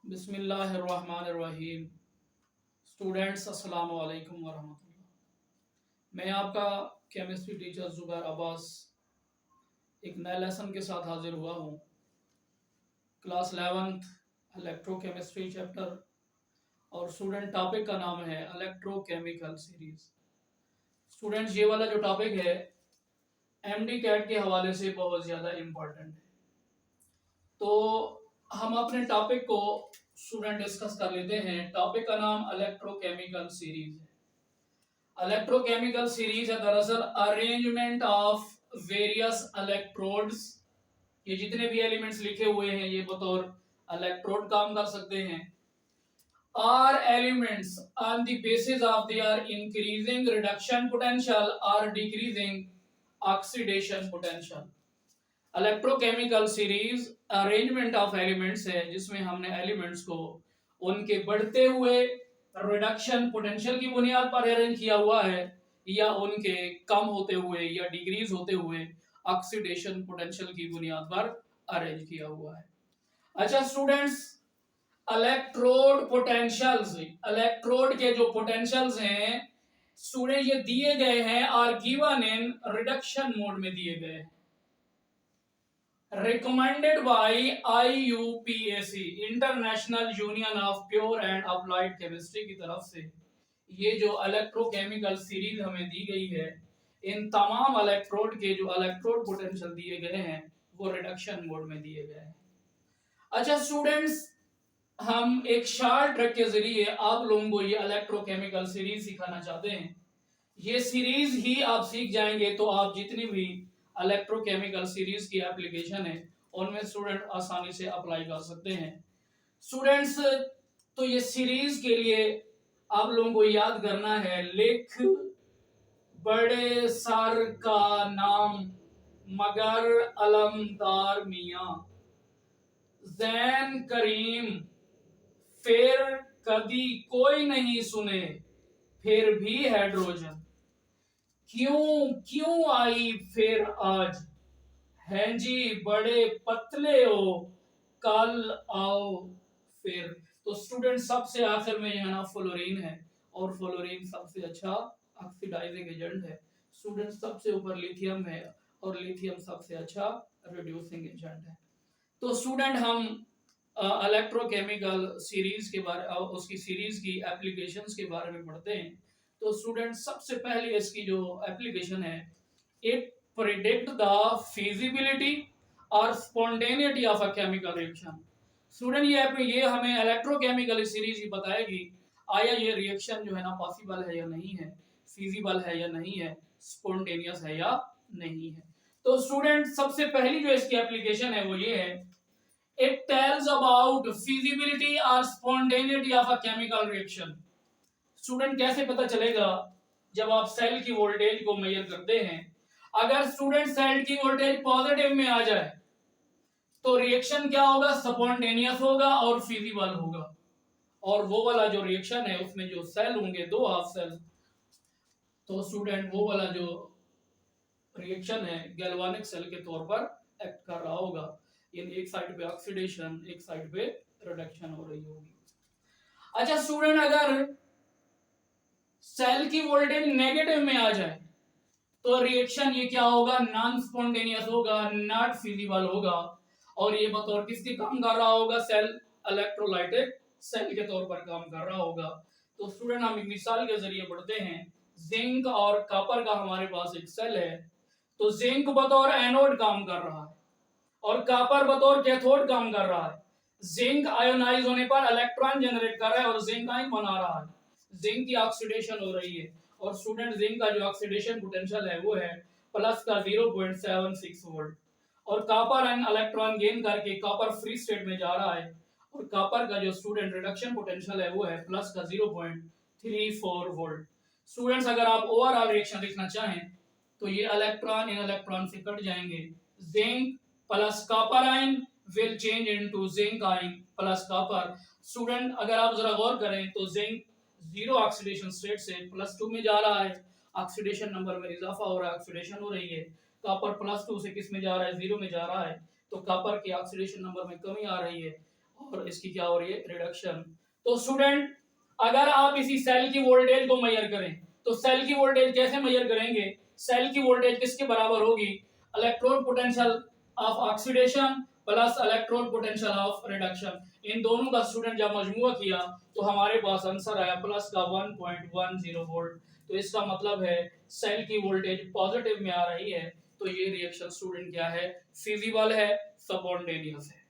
बिस्मिल्लाहिर्रहमानिर्रहीम। स्टूडेंट्स अस्सलाम वालेकुम वरहमतुल्लाह। मैं आपका केमिस्ट्री टीचर ज़ुबैर अब्बास एक नए लेसन के साथ हाजिर हुआ हूँ। क्लास 11th इलेक्ट्रोकेमिस्ट्री चैप्टर और स्टूडेंट टॉपिक का नाम है इलेक्ट्रोकेमिकल सीरीज। स्टूडेंट्स, ये वाला जो टॉपिक है एमडी कैट के हवाले से बहुत ज़्यादा इम्पोर्टेंट है, तो हम अपने टॉपिक को स्टूडेंट डिस्कस कर लेते हैं। टॉपिक का नाम इलेक्ट्रोकेमिकल सीरीज है। इलेक्ट्रोकेमिकल सीरीज है दरअसल अरेंजमेंट ऑफ वेरियस इलेक्ट्रोड्स। ये जितने भी एलिमेंट्स लिखे हुए हैं ये बतौर इलेक्ट्रोड काम कर सकते हैं। Are elements on the basis of their increasing reduction potential और decreasing oxidation potential. Electrochemical series arrangement of elements है जिसमें हमने एलिमेंट्स को उनके बढ़ते हुए रिडक्शन पोटेंशियल की बुनियाद पर अरेंज किया हुआ है या उनके कम होते हुए या डिक्रीज होते हुए ऑक्सीडेशन पोटेंशियल की बुनियाद पर अरेंज किया हुआ है। अच्छा स्टूडेंट्स, इलेक्ट्रोड पोटेंशियल्स, इलेक्ट्रोड के जो पोटेंशियल्स हैं स्टूडेंट ये दिए गए हैं और गिवन इन रिडक्शन मोड में दिए गए हैं। recommended by IUPAC international union of pure and applied chemistry की तरफ से ये जो इलेक्ट्रोकेमिकल सीरीज हमें दी गई है, इन तमाम इलेक्ट्रोड के जो इलेक्ट्रोड पोटेंशियल दिए गए हैं वो रिडक्शन मोड में दिए गए हैं। अच्छा स्टूडेंट्स, हम एक शॉर्ट ट्रिक के जरिए आप लोगों को ये इलेक्ट्रोकेमिकल सीरीज सिखाना चाहते हैं। ये सीरीज ही आप सीख जाएंगे तो आप जितनी भी इलेक्ट्रोकेमिकल सीरीज की एप्लीकेशन है उनमें स्टूडेंट आसानी से अप्लाई कर सकते हैं। स्टूडेंट्स, तो ये सीरीज के लिए आप लोगों को याद करना है, लिख बड़े सर का नाम मगर अलमदार मियां, जैन करीम फिर कभी कोई नहीं सुने फिर भी हाइड्रोजन, क्यों क्यों आई फिर आज, हैं जी बड़े पतले हो कल आओ फिर। तो स्टूडेंट सबसे आखिर में यहाँ फ्लोरीन है और फ्लोरीन सबसे अच्छा ऑक्सीडाइजिंग एजेंट है। स्टूडेंट सबसे ऊपर लिथियम है और लिथियम सबसे अच्छा रिड्यूसिंग एजेंट है। तो स्टूडेंट हम इलेक्ट्रोकेमिकल सीरीज के बारे उसकी सीरीज की एप्लीकेशंस के बारे में पढ़ते हैं। तो स्टूडेंट सबसे पहले इसकी जो एप्लीकेशन है, इट प्रेडिक्ट द फिजिबिलिटी और spontaneity of a chemical reaction. Student ये हमें इलेक्ट्रोकेमिकल सीरीज ही बताएगी आया ये रिएक्शन जो है ना पॉसिबल है या नहीं है, फिजिबल है या नहीं है, स्पॉन्टेनियस है या नहीं है। तो स्टूडेंट सबसे पहली जो इसकी एप्लीकेशन है वो ये है, it tells about feasibility or spontaneity of a chemical reaction। Student कैसे पता चलेगा? जब आप सेल की वोल्टेज को मेजर करते हैं, अगर स्टूडेंट सेल की वोल्टेज पॉजिटिव में आ जाए तो रिएक्शन क्या होगा? स्पॉन्टेनियस होगा और फिजिबल होगा। और वो वाला जो रिएक्शन है उसमें जो सेल होंगे दो हाफ सेल, तो स्टूडेंट वो वाला जो रिएक्शन है गैल्वानिक सेल के तौर पर एक्ट कर रहा होगा। यानी एक साइड पे ऑक्सीडेशन, एक साइड पे रिडक्शन हो रही होगी। अच्छा स्टूडेंट, अगर सेल की वोल्टेज नेगेटिव में आ जाए तो रिएक्शन ये क्या होगा? नॉन स्पॉन्टेनियस होगा, नॉट फिजिबल होगा। और ये बतौर किसके काम कर रहा होगा? सेल इलेक्ट्रोलाइटिक सेल के तौर पर काम कर रहा होगा। तो स्टूडेंट हम एक मिसाल के जरिए पढ़ते हैं। जिंक और कॉपर का हमारे पास एक सेल है, तो जिंक बतौर एनोड काम कर रहा है और कॉपर बतौर कैथोड काम कर रहा है। जिंक आयोनाइज होने पर इलेक्ट्रॉन जनरेट कर रहा है और जिंक आयन बना रहा है। जिंक की ऑक्सीडेशन हो रही है और स्टूडेंट जिंक का जो ऑक्सीडेशन पोटेंशियल है वो है प्लस का 0.76 वोल्ट। और कॉपर आयन इलेक्ट्रॉन गेन करके कॉपर फ्री स्टेट में जा रहा है और कॉपर का जो स्टूडेंट रिडक्शन पोटेंशियल है वो है प्लस का 0.34 वोल्ट। स्टूडेंट्स, अगर आप ओवरऑल रिएक्शन देखना चाहें तो ये इलेक्ट्रॉन इन इलेक्ट्रॉन से कट जाएंगे। Zinc plus copper ion will change into zinc ion plus copper. Student, अगर आप जरा गौर करें तो जिंक जीरो ऑक्सीडेशन स्टेट से +2 में जा रहा है, ऑक्सीडेशन नंबर में इजाफा हो रहा है, ऑक्सीडेशन हो रही है। कॉपर +2 से किस में जा रहा है? 0 में जा रहा है। तो कॉपर के ऑक्सीडेशन नंबर में कमी आ रही है और इसकी क्या हो रही है, रिडक्शन। तो स्टूडेंट अगर आप इसी सेल की वोल्टेज को मेजर करें तो सेल की वोल्टेज कैसे मेजर करेंगे, सेल की वोल्टेज किसके बराबर होगी, electrode potential of oxidation plus electrode potential of reduction. इन दोनों का स्टूडेंट जब मजमुआ किया तो हमारे पास आंसर आया प्लस का 1.10 वोल्ट। तो इसका मतलब है सेल की वोल्टेज पॉजिटिव में आ रही है, तो ये रिएक्शन स्टूडेंट क्या है, फिजिबल है, स्पॉन्टेनियस है।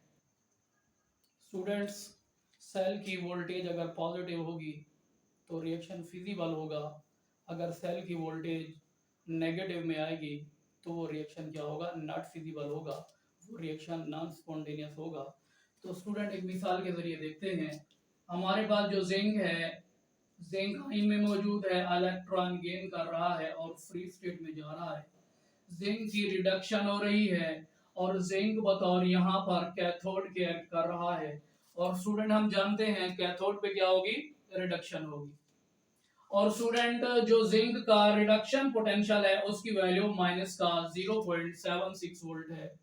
स्टूडेंट्स सेल की वोल्टेज अगर पॉजिटिव होगी तो रिएक्शन फिजिबल होगा, अगर सेल की वोल्टेज नेगेटिव में आएगी तो वो रिएक्शन क्या होगा, नॉट फिजिबल होगा, वो रिएक्शन नॉन स्पॉन्टेनियस होगा। तो स्टूडेंट एक मिसाल के जरिए देखते हैं, हमारे पास जो जिंक है, जिंक आयन में मौजूद है, इलेक्ट्रॉन गेन कर रहा है और फ्री स्टेट में जा रहा है, जिंक की रिडक्शन हो रही है और जिंक बतौर यहाँ पर कैथोड के एक्ट कर रहा है। और स्टूडेंट हम जानते हैं कैथोड पे क्या होगी, रिडक्शन होगी। और स्टूडेंट जो जिंक का रिडक्शन पोटेंशियल है उसकी वैल्यू माइनस का 0.76 वोल्ट है।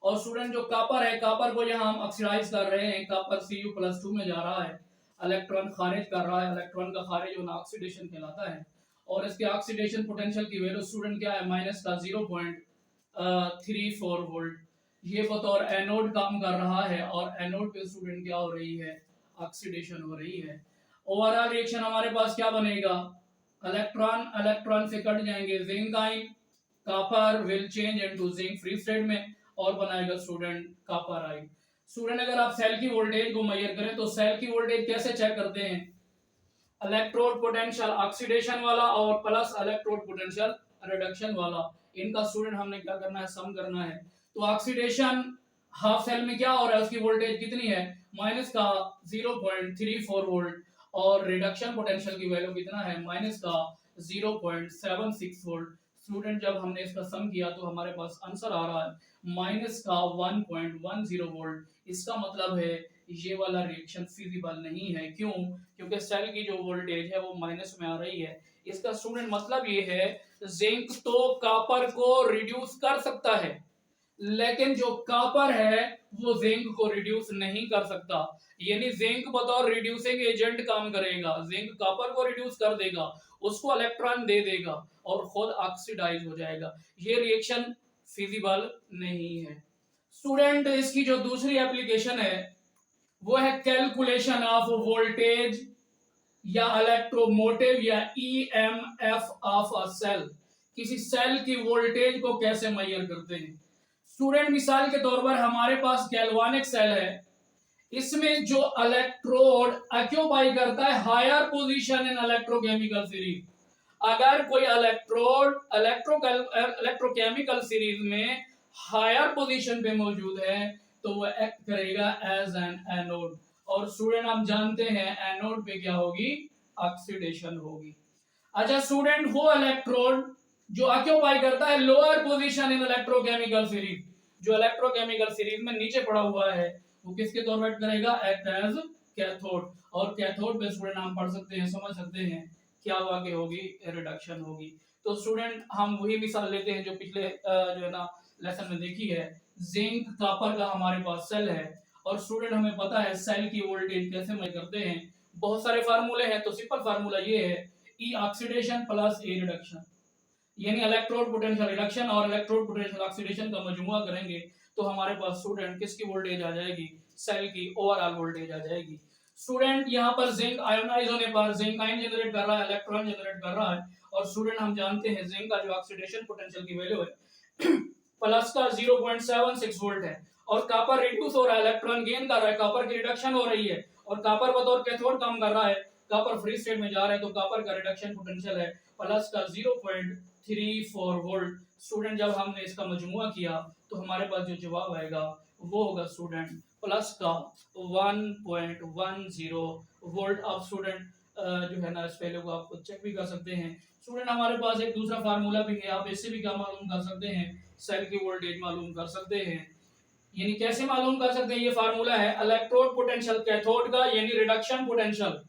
और स्टूडेंट जो कॉपर है, कॉपर को यहाँ हम ऑक्सीडाइज कर रहे हैं, कॉपर Cu+2 में जा रहा है, इलेक्ट्रॉन खारिज कर रहा है, इलेक्ट्रॉन का खारिज होना ऑक्सीडेशन कहलाता है। और इसके ऑक्सीडेशन पोटेंशियल की वैल्यू स्टूडेंट क्या है, माइनस का 0.34 वोल्ट। ये बतौर एनोड काम कर रहा है और एनोड पे स्टूडेंट क्या हो रही है, ऑक्सीडेशन हो रही है। ओवरऑल रिएक्शन हमारे पास क्या बनेगा, इलेक्ट्रॉन इलेक्ट्रॉन से कट जाएंगे, zinc ion copper will change into zinc free state में और बनाएगा स्टूडेंट कॉपर आयन। स्टूडेंट अगर आप सेल की वोल्टेज को मेजर करें तो सेल की वोल्टेज कैसे चेक करते हैं, इलेक्ट्रोड पोटेंशियल ऑक्सीडेशन वाला और प्लस इलेक्ट्रोड पोटेंशियल रिडक्शन वाला, इनका स्टूडेंट हमने क्या करना है, सम करना है। तो ऑक्सीडेशन हाफ सेल में क्या हो रहा है, उसकी वोल्टेज कितनी है, माइनस का 0.34 वोल्ट और रिडक्शन पोटेंशियल की वैल्यू कितना है, माइनस का 0.76 वोल्ट। स्टूडेंट जब हमने इसका सम किया तो हमारे पास आंसर आ रहा है माइनस का 1.10 वोल्ट। इसका मतलब है ये वाला रिएक्शन फिजिबल नहीं है, क्यों, क्योंकि सेल की जो वोल्टेज है वो माइनस में आ रही है। इसका स्टूडेंट मतलब ये है जिंक तो कॉपर को रिड्यूस कर सकता है, लेकिन जो कॉपर है वो जिंक को रिड्यूस नहीं कर सकता, यानी जिंक बतौर रिड्यूसिंग एजेंट काम करेगा, जिंक कॉपर को रिड्यूस कर देगा, उसको इलेक्ट्रॉन दे देगा और खुद ऑक्सीडाइज हो जाएगा। ये रिएक्शन फिजिबल नहीं है। स्टूडेंट इसकी जो दूसरी एप्लीकेशन है वो है कैलकुलेशन ऑफ वोल्टेज या इलेक्ट्रोमोटिव या ईएमएफ ऑफ अ सेल। किसी सेल की वोल्टेज को कैसे मेजर करते हैं। स्टूडेंट मिसाल के तौर पर हमारे पास गैल्वानिक सेल है, इसमें जो इलेक्ट्रोड ऑक्यूपाई करता है higher position in electrochemical series, अगर कोई इलेक्ट्रोड इलेक्ट्रोकेमिकल सीरीज में हायर पोजीशन पे मौजूद है तो वो एक्ट करेगा एज एन एनोड। और स्टूडेंट हम जानते हैं एनोड पे क्या होगी, ऑक्सीडेशन होगी। अच्छा स्टूडेंट वो इलेक्ट्रोड जो ऑक्यूपाई करता है lower position in electrochemical series, जो इलेक्ट्रोकेमिकल सीरीज में नीचे पड़ा हुआ है, वो किसके तौर पर करेगा, एक्ट एज कैथोड। और कैथोड पे स्टूडेंट हम पढ़ सकते हैं, समझ सकते हैं क्या आगे होगी, रिडक्शन होगी। तो स्टूडेंट हम वही मिसाल लेते हैं जो पिछले जो है ना लेसन में देखी है, जिंक कॉपर का हमारे पास सेल है और स्टूडेंट हमें पता है सेल की वोल्टेज कैसे मेजर करते हैं, बहुत सारे फार्मूले हैं। तो सिंपल फार्मूला ये है, ई ऑक्सीडेशन प्लस ए रिडक्शन, यानी इलेक्ट्रोड पोटेंशियल रिडक्शन और इलेक्ट्रोड पोटेंशियल ऑक्सीडेशन का मजमुआ करेंगे तो हमारे पास स्टूडेंट किसकी वोल्टेज आ जाएगी, सेल की ओवरऑल वोल्टेज आ जाएगी। स्टूडेंट यहाँ पर जिंक आयोनाइज होने पर जिंक आयन जनरेट कर रहा है, इलेक्ट्रॉन जनरेट कर रहा है और स्टूडेंट हम जानते हैं जिंक का जो ऑक्सीडेशन पोटेंशियल की वैल्यू है प्लस का 0.76 वोल्ट है और कॉपर रिड्यूस हो रहा है, इलेक्ट्रॉन गेन कर रहा है, कॉपर की रिडक्शन हो रही है और कॉपर बतौर कैथोड काम कर रहा है, कॉपर फ्री स्टेट में जा रहा है तो कॉपर का रिडक्शन पोटेंशियल है प्लस का 0.34 वोल्ट। स्टूडेंट जब हमने इसका मजमुआ किया तो हमारे पास जो जवाब आएगा वो होगा स्टूडेंट प्लस का 1.10 वोल्ट। अब स्टूडेंट जो है ना इस वैल्यू को आप चेक भी कर सकते हैं। स्टूडेंट हमारे पास एक दूसरा फार्मूला भी है, आप इससे भी क्या मालूम कर सकते हैं, सेल की वोल्टेज मालूम कर सकते हैं। यानी कैसे मालूम कर सकते हैं, ये फार्मूला है इलेक्ट्रोड पोटेंशियल कैथोड का यानी रिडक्शन पोटेंशियल,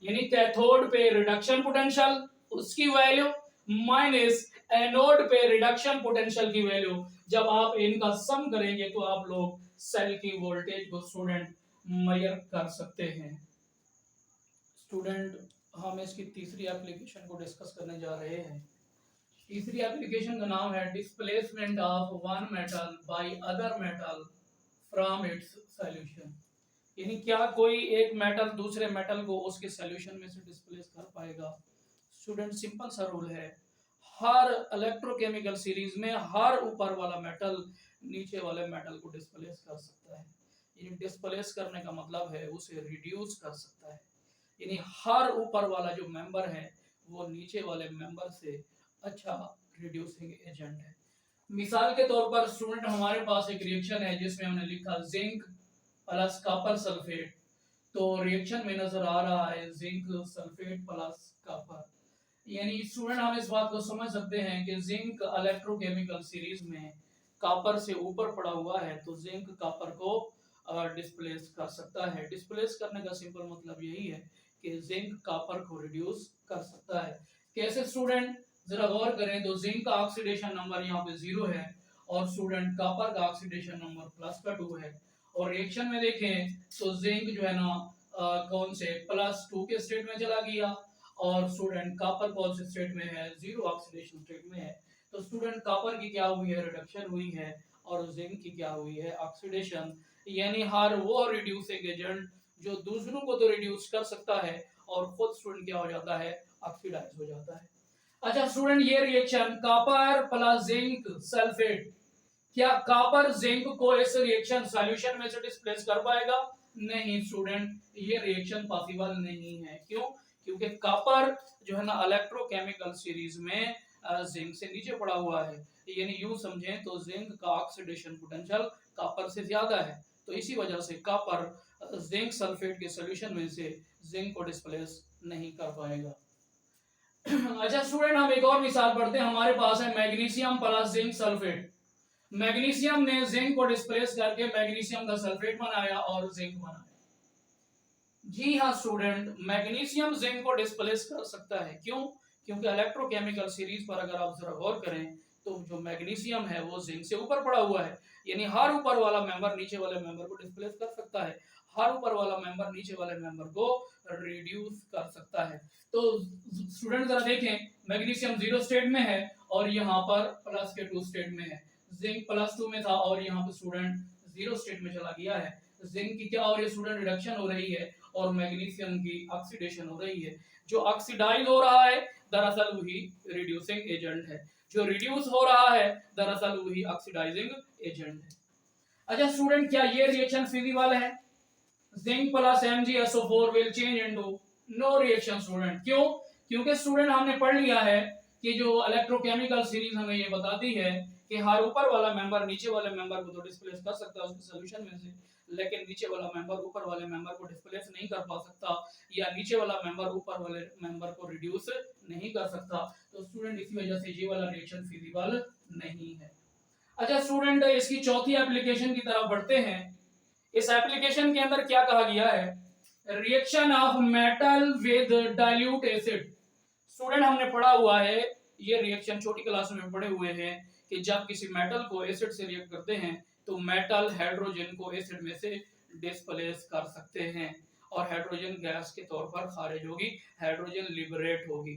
यानी कैथोड पे रिडक्शन पोटेंशियल उसकी वैल्यू माइनस एनोड पे रिडक्शन पोटेंशियल की वैल्यू। जब आप इनका सम करेंगे तो आप लोग सेल की वोल्टेज को स्टूडेंट मेजर कर सकते हैं। स्टूडेंट, हम इसकी तीसरी एप्लीकेशन को डिस्कस करने जा रहे हैं। तीसरी एप्लीकेशन का नाम है displacement of one metal by other metal from its solution. यानी क्या कोई एक मेटल दूसरे मेटल को उसके सॉल्यूशन में से डिस्प्लेस कर पाएगा? स्टूडेंट, सिंपल सा रूल है, हर इलेक्ट्रोकेमिकल सीरीज में हर ऊपर वाला मेटल नीचे वाले मेटल को डिस्प्लेस कर सकता है। यानी डिस्प्लेस करने का मतलब है उसे रिड्यूस कर सकता है। यानी हर ऊपर वाला जो मेंबर है वो नीचे वाले मेंबर से अच्छा रिड्यूसिंग एजेंट है। मिसाल के तौर पर स्टूडेंट, हमारे पास एक रिएक्शन है जिसमें हमने लिखा जिंक प्लस कॉपर सल्फेट। तो रिएक्शन में नजर आ रहा है जिंक सल्फेट प्लस कॉपर। यानी स्टूडेंट, हम इस बात को समझ सकते हैं कि जिंक इलेक्ट्रोकेमिकल सीरीज में कॉपर से ऊपर पड़ा हुआ है, तो जिंक कॉपर को डिस्प्लेस कर सकता है। डिस्प्लेस करने का सिंपल मतलब यही है कि जिंक कॉपर को रिड्यूस कर सकता है। कैसे स्टूडेंट, जरा गौर करें तो जिंक का ऑक्सीडेशन नंबर यहाँ पे 0 है और स्टूडेंट कॉपर का ऑक्सीडेशन नंबर प्लस का 2 है। और रिएक्शन में देखें तो जिंक जो है ना कौन से +2 के स्टेट में चला गया और स्टूडेंट कॉपर कौन से स्टेट में है, 0 ऑक्सीडेशन स्टेट में है। तो स्टूडेंट कॉपर की क्या हुई है, रिडक्शन हुई है, और जिंक की क्या हुई है, ऑक्सीडेशन। यानी हर वो रिड्यूसिंग एजेंट जो दूसरों को तो रिड्यूस कर सकता है और खुद स्टूडेंट क्या हो जाता है, ऑक्सीडाइज हो जाता है। अच्छा स्टूडेंट, ये reaction copper plus zinc sulphate, क्या कॉपर जिंक को इस रिएक्शन सॉल्यूशन में से डिस्प्लेस कर पाएगा? नहीं स्टूडेंट, ये रिएक्शन पॉसिबल नहीं है। क्यों? क्योंकि कॉपर जो है ना इलेक्ट्रोकेमिकल सीरीज में जिंक से नीचे पड़ा हुआ है। यानी यूं समझें तो जिंक का ऑक्सीडेशन पोटेंशियल कॉपर से ज्यादा है, तो इसी वजह से कॉपर जिंक सल्फेट के सॉल्यूशन में से जिंक को डिस्प्लेस नहीं कर पाएगा। अच्छा स्टूडेंट, हम एक और मिसाल पढ़ते हैं। हमारे पास है magnesium plus zinc sulphate. Magnesium ने जिंक को डिस्प्लेस करके मैग्नीशियम का सल्फेट बनाया और जिंक बनाया। जी हाँ स्टूडेंट, मैग्नीशियम जिंक को डिस्प्लेस कर सकता है। क्यों? क्योंकि इलेक्ट्रोकेमिकल सीरीज पर अगर आप जरा गौर करें तो जो मैग्नीशियम है वो जिंक से ऊपर पड़ा हुआ है। यानी हर ऊपर वाला मेंबर नीचे वाले मेंबर को डिस्प्लेस कर सकता है, हर ऊपर वाला मेंबर नीचे वाले मेंबर को रिड्यूस कर सकता है। तो स्टूडेंट जरा देखें, मैग्नीशियम 0 स्टेट में है और यहाँ पर +2 स्टेट में है। जिंक +2 में था और यहाँ पे स्टूडेंट 0 स्टेट में चला गया है। जिंक की क्या हो रही है स्टूडेंट, रिडक्शन हो रही है और मैग्नीशियम की ऑक्सीडेशन हो रही है। जो ऑक्सीडाइज हो रहा है दरअसल वही रिड्यूसिंग एजेंट है, जो रिड्यूस हो रहा है दरअसल वही ऑक्सीडाइजिंग एजेंट है। अच्छा स्टूडेंट, क्या ये रिएक्शन फिजिबल है? Zinc plus MgSO4 will change into no reaction student. क्यों? क्योंकि स्टूडेंट हमने पढ़ लिया है कि जो इलेक्ट्रोकेमिकल सीरीज हमें ये बताती है कि हर ऊपर वाला मेंबर नीचे वाले मेंबर को तो डिस्प्लेस कर सकता है उसके सॉल्यूशन में से, लेकिन नीचे वाला मेंबर ऊपर वाले मेंबर को डिस्प्लेस नहीं कर पा सकता, या नीचे वाला मेंबर ऊपर वाले मेंबर को रिड्यूस नहीं कर सकता। तो स्टूडेंट इसी वजह से ये वाला रिएक्शन फिजिबल नहीं है। अच्छा स्टूडेंट, इसकी चौथी एप्लीकेशन की तरफ बढ़ते हैं। इस एप्लीकेशन के अंदर क्या कहा गया है, reaction of metal with dilute acid. Student हमने पढ़ा हुआ है, ये रिएक्शन छोटी क्लास में पढ़े हुए हैं कि जब किसी मेटल को एसिड से रिएक्ट करते हैं तो मेटल हाइड्रोजन को एसिड में से डिस्प्लेस कर सकते हैं और हाइड्रोजन गैस के तौर पर खारिज होगी, हाइड्रोजन लिबरेट होगी।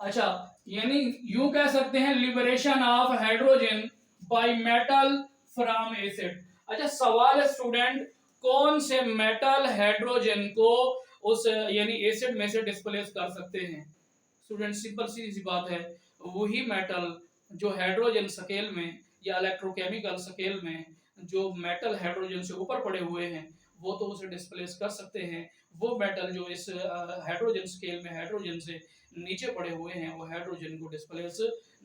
अच्छा, यानी यूं कह सकते हैं liberation of hydrogen by metal from acid. अच्छा सवाल है स्टूडेंट, कौन से मेटल हाइड्रोजन को उस यानी एसिड में से डिस्प्लेस कर सकते हैं? स्टूडेंट सिंपल सी बात है, वही मेटल जो हाइड्रोजन स्केल में या इलेक्ट्रोकेमिकल स्केल में जो मेटल हाइड्रोजन से ऊपर पड़े हुए हैं वो तो उसे डिस्प्लेस कर सकते हैं। वो मेटल जो इस हाइड्रोजन स्केल में हाइड्रोजन से नीचे पड़े हुए हैं वो हाइड्रोजन को डिस्प्लेस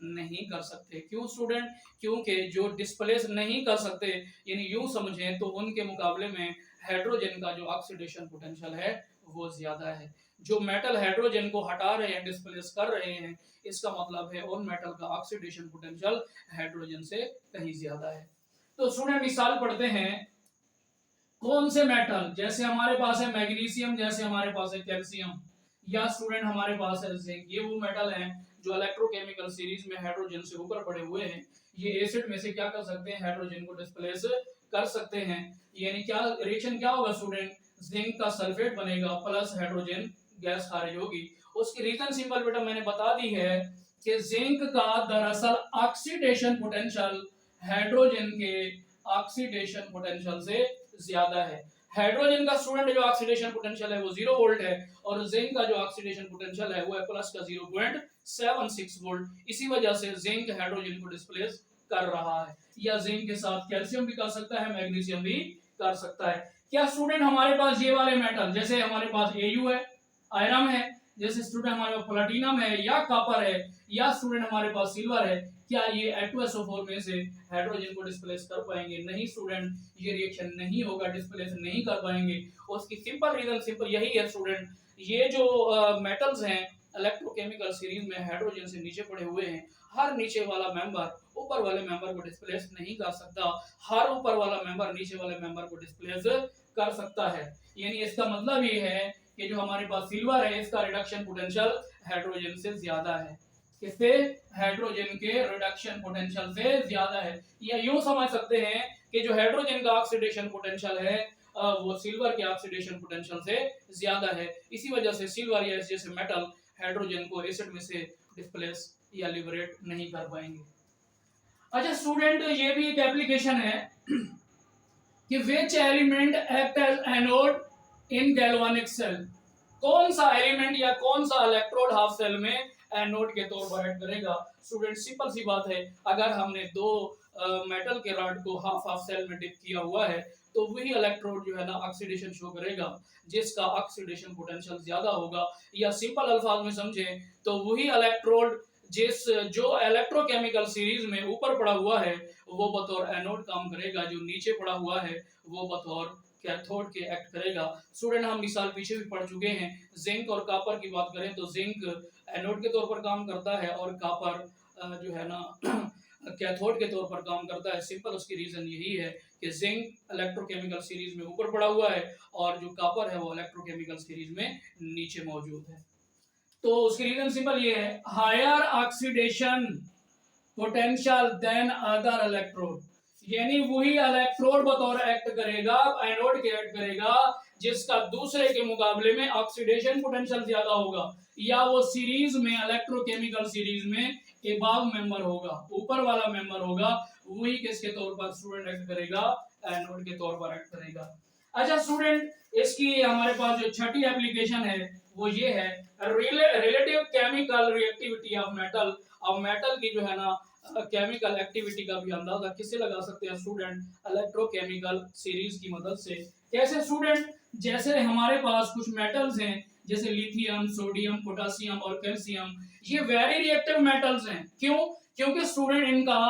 नहीं कर सकते। क्यों स्टूडेंट? क्योंकि जो डिस्प्लेस नहीं कर सकते यानी यूं समझें तो उनके मुकाबले में हाइड्रोजन का जो ऑक्सीडेशन पोटेंशियल है वो ज्यादा है। जो मेटल हाइड्रोजन को हटा रहे हैं, डिस्प्लेस कर रहे हैं, इसका मतलब है उन मेटल का ऑक्सीडेशन पोटेंशियल हाइड्रोजन से कहीं ज्यादा है। तो स्टूडेंट मिसाल पढ़ते हैं, कौन से मेटल, जैसे हमारे पास है मैग्नीशियम, जैसे हमारे पास है कैल्शियम, या स्टूडेंट हमारे पास है जिंक, ये वो मेटल हैं जो इलेक्ट्रोकेमिकल सीरीज में हाइड्रोजन से ऊपर पड़े हुए हैं। ये एसिड में से क्या कर सकते हैं, हाइड्रोजन को डिस्प्लेस कर सकते हैं। यानी क्या रिएक्शन क्या होगा स्टूडेंट, जिंक का सल्फेट बनेगा प्लस हाइड्रोजन गैस खारिज होगी। उसकी रीजन सिंपल बेटा मैंने बता दी है कि जिंक का दरअसल ऑक्सीडेशन पोटेंशियल हाइड्रोजन के ऑक्सीडेशन पोटेंशियल से ज्यादा है। हाइड्रोजन का स्टूडेंट जो ऑक्सीडेशन पोटेंशियल है वो 0 वोल्ट है और जिंक का जो ऑक्सीडेशन पोटेंशियल है वो है प्लस का 0.76 वोल्ट। इसी वजह से जिंक हाइड्रोजन को डिस्प्लेस कर रहा है। या जिंक के साथ कैल्शियम भी कर सकता है, मैग्नीशियम भी कर सकता है। क्या स्टूडेंट हमारे पास ये वाले मेटल जैसे हमारे पास Au है, आयरन है, जैसे स्टूडेंट हमारे पास प्लैटिनम है या कॉपर है या स्टूडेंट हमारे पास सिल्वर है, क्या ये H2SO4 में से हाइड्रोजन को डिस्प्लेस कर पाएंगे? नहीं स्टूडेंट, ये रिएक्शन नहीं होगा, डिस्प्लेस नहीं कर पाएंगे। उसकी सिंपल रीजन सिंपल यही है स्टूडेंट, ये जो मेटल्स हैं इलेक्ट्रोकेमिकल सीरीज में हाइड्रोजन से नीचे पड़े हुए हैं, हर नीचे वाला मेंबर ऊपर वाले मेंबर को डिस्प्लेस नहीं कर सकता, हर ऊपर वाला मेंबर नीचे वाले मेंबर को डिस्प्लेस कर सकता है। यानी इसका मतलब ये है कि जो हमारे पास सिल्वर है इसका रिडक्शन पोटेंशियल हाइड्रोजन से ज्यादा है। किससे? हाइड्रोजन के रिडक्शन पोटेंशियल से ज्यादा है। या यूं समझ सकते हैं कि जो हाइड्रोजन का ऑक्सीडेशन पोटेंशियल है वो सिल्वर के ऑक्सीडेशन पोटेंशियल से ज्यादा है। इसी वजह से सिल्वर या जैसे मेटल हाइड्रोजन को एसिड में से डिस्प्लेस या लिबरेट नहीं कर पाएंगे। अच्छा स्टूडेंट, ये भी एक एप्लीकेशन है कि which element act as anode in galvanic cell. कौन सा एलिमेंट या कौन सा इलेक्ट्रोड हाफ सेल में एनोड के तौर पर एक्ट करेगा? स्टूडेंट सिंपल सी बात है, अगर हमने दो मेटल के रॉड को हाफ हाफ सेल में डिप किया हुआ है तो वही इलेक्ट्रोड जो है ना ऑक्सीडेशन शो करेगा जिसका ऑक्सीडेशन पोटेंशियल ज्यादा होगा। या सिंपल अल्फाज में समझें तो वही इलेक्ट्रोड जो इलेक्ट्रोकेमिकल सीरीज में ऊपर पड़ा हुआ है वो बतौर एनोड काम करेगा, जो नीचे पड़ा हुआ है वो बतौर कैथोड के एक्ट करेगा। स्टूडेंट हम मिसाल पीछे भी पढ़ चुके हैं, जिंक और कॉपर की बात करें तो जिंक एनोड के तौर पर काम करता है और कॉपर जो है ना कैथोड के तौर पर काम करता है। सिंपल उसकी रीजन यही है कि जिंक इलेक्ट्रोकेमिकल सीरीज में ऊपर पड़ा हुआ है और जो कॉपर है वो इलेक्ट्रोकेमिकल सीरीज में नीचे मौजूद है। तो उसकी रीजन सिंपल ये है, higher oxidation potential than other electrode. यानी वही इलेक्ट्रोड बतौर एक्ट करेगा, एनोड के एक्ट करेगा जिसका दूसरे के मुकाबले में ऑक्सीडेशन पोटेंशियल ज्यादा होगा, या वो सीरीज में इलेक्ट्रोकेमिकल सीरीज में एबाव मेंबर होगा, ऊपर वाला मेंबर होगा, वही किसके तौर पर स्टूडेंट एक्ट करेगा? एनोड के तौर पर एक्ट करेगा। अच्छा स्टूडेंट, इसकी हमारे पास जो छठी एप्लीकेशन है वो ये है, relative chemical reactivity of metal. अब मेटल की जो है ना केमिकल एक्टिविटी का भी अंदाजा किससे लगा सकते हैं स्टूडेंट? इलेक्ट्रोकेमिकल सीरीज की मदद से। कैसे स्टूडेंट? जैसे हमारे पास कुछ मेटल्स हैं जैसे लिथियम, सोडियम, पोटेशियम और कैल्शियम, ये वेरी रिएक्टिव मेटल्स हैं। क्यों? क्योंकि स्टूडेंट इनका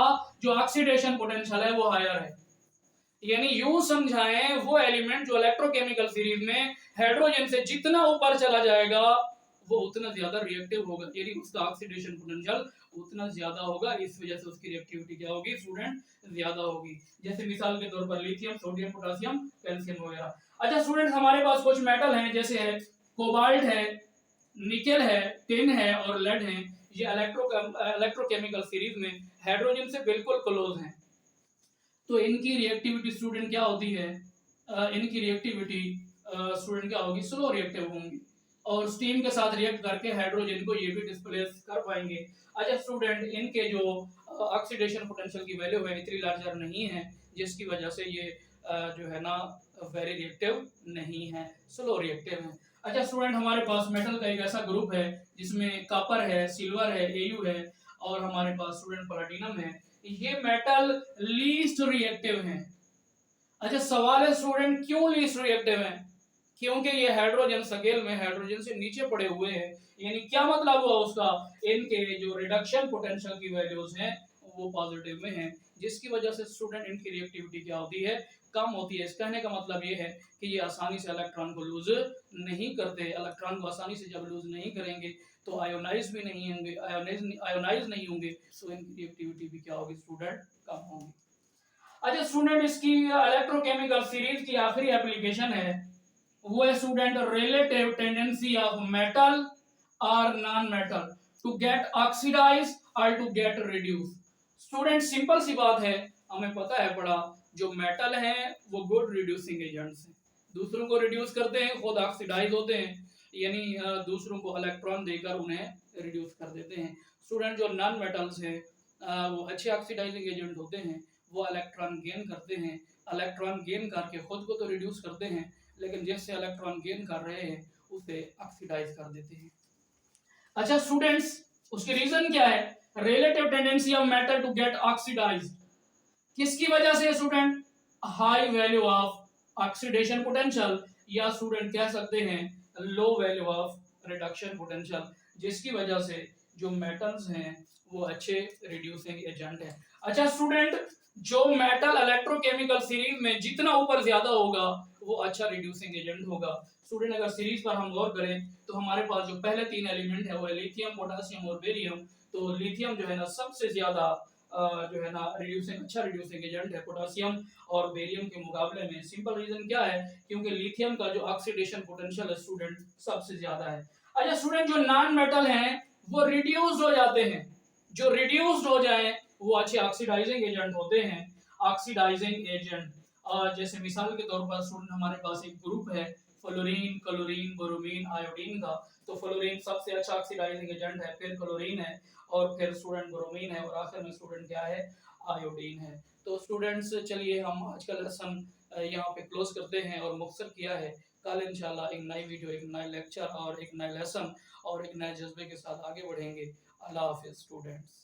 जो ऑक्सीडेशन पोटेंशियल है वो हायर है। यानी यूं समझाएं, वो एलिमेंट जो इलेक्ट्रोकेमिकल सीरीज में हाइड्रोजन से जितना ऊपर चला जाएगा वो उतना ज्यादा रिएक्टिव होगा, यानी उसका ऑक्सीडेशन पोटेंशियल उतना ज्यादा होगा। इस वजह से उसकी रिएक्टिविटी क्या होगी स्टूडेंट? ज्यादा होगी। जैसे मिसाल के तौर पर लिथियम, सोडियम, पोटेशियम, कैल्शियम वगैरह। अच्छा स्टूडेंट, हमारे पास कुछ मेटल हैं जैसे है कोबाल्ट है, निकेल है, टिन है और लेड है। ये इलेक्ट्रोकेमिकल सीरीज में हाइड्रोजन से बिल्कुल क्लोज हैं। तो इनकी रिएक्टिविटी स्टूडेंट क्या होती है? इनकी रिएक्टिविटी स्टूडेंट क्या होगी? स्लो रिएक्टिव होंगी और स्टीम के साथ रिएक्ट करके हाइड्रोजन को ये भी डिस्प्लेस कर पाएंगे। अच्छा स्टूडेंट, इनके जो ऑक्सीडेशन पोटेंशियल की वैल्यू है इतनी लार्जर नहीं है, जिसकी वजह से ये जो है ना वेरी रिएक्टिव नहीं है, स्लो रिएक्टिव है। अच्छा स्टूडेंट, हमारे पास मेटल का एक ऐसा ग्रुप है जिसमें कॉपर है, सिल्वर है, Au है और हमारे पास स्टूडेंट प्लैटिनम है। ये मेटल लीस्ट रिएक्टिव हैं। अच्छा सवाल है स्टूडेंट, क्यों लीस्ट रिएक्टिव हैं? क्योंकि ये हाइड्रोजन स्केल में हाइड्रोजन से नीचे पड़े हुए हैं। यानी क्या मतलब हुआ उसका? इनके जो रिडक्शन पोटेंशियल की वैल्यूज हैं वो पॉजिटिव में हैं, जिसकी वजह से स्टूडेंट इनकी रिएक्टिविटी क्या होती है? कम होती है। इस कहने का मतलब ये है कि ये आसानी से इलेक्ट्रॉन को लूज नहीं करते। इलेक्ट्रॉन को आसानी से जब लूज नहीं करेंगे तो आयोनाइज भी नहीं होंगे, आयोनाइज नहीं होंगे, तो इनकी रिएक्टिविटी भी क्या होगी स्टूडेंट? कम होगी। अच्छा स्टूडेंट, इसकी इलेक्ट्रोकेमिकल सीरीज की आखिरी एप्लीकेशन है वो है student relative tendency of metal और non metal to get oxidise और to get reduce. Student simple सी बात है, हमें पता है बड़ा जो मेटल हैं वो गुड रिड्यूसिंग एजेंट्स हैं, दूसरों को रिड्यूस करते हैं, खुद ऑक्सीडाइज होते हैं, यानी दूसरों को इलेक्ट्रॉन देकर उन्हें रिड्यूस कर देते हैं। स्टूडेंट जो नॉन मेटल्स हैं वो अच्छे ऑक्सीडाइजिंग एजेंट होते हैं, वो इलेक्ट्रॉन गेन करते हैं, इलेक्ट्रॉन गेन करके खुद को तो रिड्यूस करते हैं, लेकिन जिससे इलेक्ट्रॉन गेन कर रहे हैं उसे ऑक्सीडाइज कर देते हैं। अच्छा स्टूडेंट्स, उसकी रीजन क्या है? Relative tendency of metal to get oxidized, किसकी वजह से student? High value of oxidation potential, या स्टूडेंट कह सकते हैं low value of reduction potential, जिसकी वजह से जो मेटल्स हैं वो अच्छे रिड्यूसिंग एजेंट हैं। अच्छा स्टूडेंट, जो मेटल इलेक्ट्रोकेमिकल सीरीज में जितना ऊपर ज्यादा होगा वो अच्छा रिड्यूसिंग एजेंट होगा। स्टूडेंट अगर सीरीज पर हम गौर करें तो हमारे पास जो पहले तीन एलिमेंट है वो है लिथियम, पोटेशियम और बेरियम। तो लिथियम जो है ना सबसे ज्यादा जो है ना अच्छा रिड्यूसिंग एजेंट है पोटेशियम और बेरियम के मुकाबले में। सिंपल रीजन क्या है? क्योंकि लिथियम का जो ऑक्सीडेशन पोटेंशियल है स्टूडेंट सबसे ज्यादा है। अच्छा स्टूडेंट, जो नॉन मेटल हैं वो रिड्यूस्ड हो जाते हैं, जो रिड्यूस्ड हो जाए वो अच्छे ऑक्सीडाइजिंग एजेंट होते हैं। ऑक्सीडाइजिंग एजेंट जैसे मिसाल के तौर पर स्टूडेंट हमारे पास एक ग्रुप है फ्लोरीन, क्लोरीन, ब्रोमीन, आयोडीन का। तो फ्लोरीन सबसे अच्छा ऑक्सीडाइजिंग एजेंट है, फिर क्लोरीन है और फिर स्टूडेंट ब्रोमीन है और आखिर में स्टूडेंट क्या है? आयोडीन है। तो स्टूडेंट्स चलिए हम आज का लेसन यहाँ पे क्लोज करते हैं और मुख्तसर किया है। कल इंशाल्लाह एक नई वीडियो, एक नया लेक्चर और एक नया लेसन और एक नए जज्बे के साथ आगे बढ़ेंगे। अल्लाह हाफिज स्टूडेंट्स।